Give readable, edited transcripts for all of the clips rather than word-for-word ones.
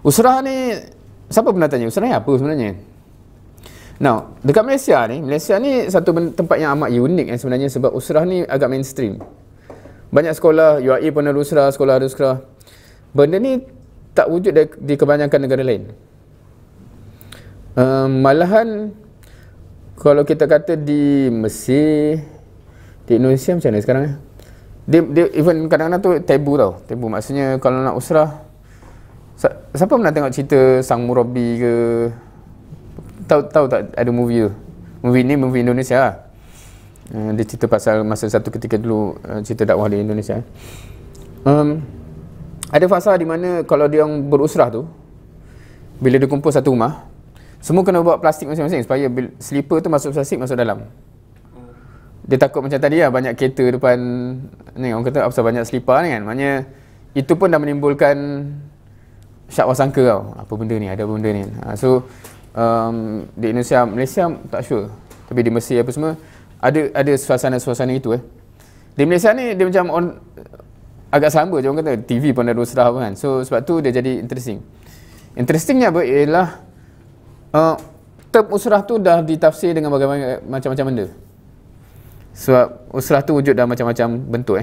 Usrah ni, siapa pernah tanya usrah ni apa sebenarnya? Now, dekat Malaysia ni satu tempat yang amat unik sebenarnya, sebab usrah ni agak mainstream. Banyak sekolah, UAE pun ada usrah, sekolah ada usrah. Benda ni tak wujud di kebanyakan negara lain. Malahan kalau kita kata di Mesir, di Indonesia macam mana sekarang? Dia even kadang-kadang tu tabu tau. Tabu maksudnya kalau nak usrah, siapa pernah tengok cerita Sang Murabi ke? Tahu tak ada movie tu? Movie Indonesia lah. Dia cerita pasal masa satu ketika dulu, cerita dakwah di Indonesia. Ada fasa di mana kalau dia orang berusrah tu, bila dia kumpul satu rumah, semua kena bawa plastik masing-masing supaya slipper tu masuk dalam. Dia takut macam tadi lah, banyak kereta depan ni, orang kata apa banyak slipper ni kan. Maknanya itu pun dah menimbulkan syak wasangka tau. Apa benda ni, ada apa benda ni. So di Indonesia, Malaysia tak sure, tapi di Mesir apa semua ada suasana-suasana itu. Di Malaysia ni dia macam agak selamba je, orang kata TV pun ada usrah kan. So sebab tu dia jadi interestingnya apa ialah term usrah tu dah ditafsir dengan macam-macam benda. Sebab usrah tu wujud dalam macam-macam bentuk.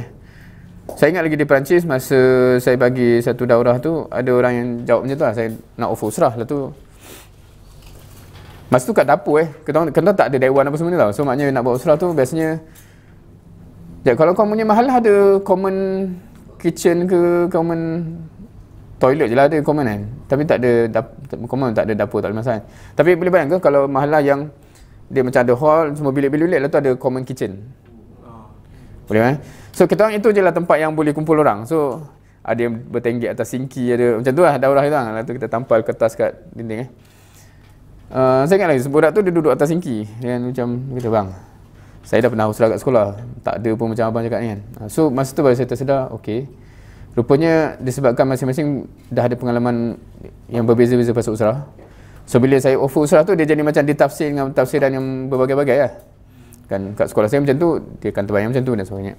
Saya ingat lagi di Perancis, masa saya bagi satu daurah tu, ada orang yang jawab macam tu lah, saya nak offer usrah lah tu. Masa tu kat dapur kena tak ada dewan apa semua ni tau. So maknanya nak buat usrah tu biasanya kalau kau punya mahal ada common kitchen ke common toilet je lah, ada common kan. Tapi tak ada common, tak ada dapur, tak ada masalah. Tapi boleh bayangkan kalau mahalah yang dia macam ada hall, semua bilik-bilik lah tu ada common kitchen. Boleh kan? So kita orang itu je lah tempat yang boleh kumpul orang. So ada yang bertenggek atas sinki, ada macam tu lah daurah kita. Lepas tu kita tampal kertas kat dinding. Saya ingat lagi budak tu dia duduk atas sinki dan macam kata, bang, saya dah pernah usrah kat sekolah, tak ada pun macam abang cakap ni kan. So masa tu baru saya tersedar, okey, rupanya disebabkan masing-masing dah ada pengalaman yang berbeza-beza pasal usrah. So bila saya offer usrah tu, dia jadi macam ditafsir dengan tafsiran yang berbagai-bagai lah kan. Kat sekolah saya macam tu, dia akan terbayang macam tu dan sebagainya.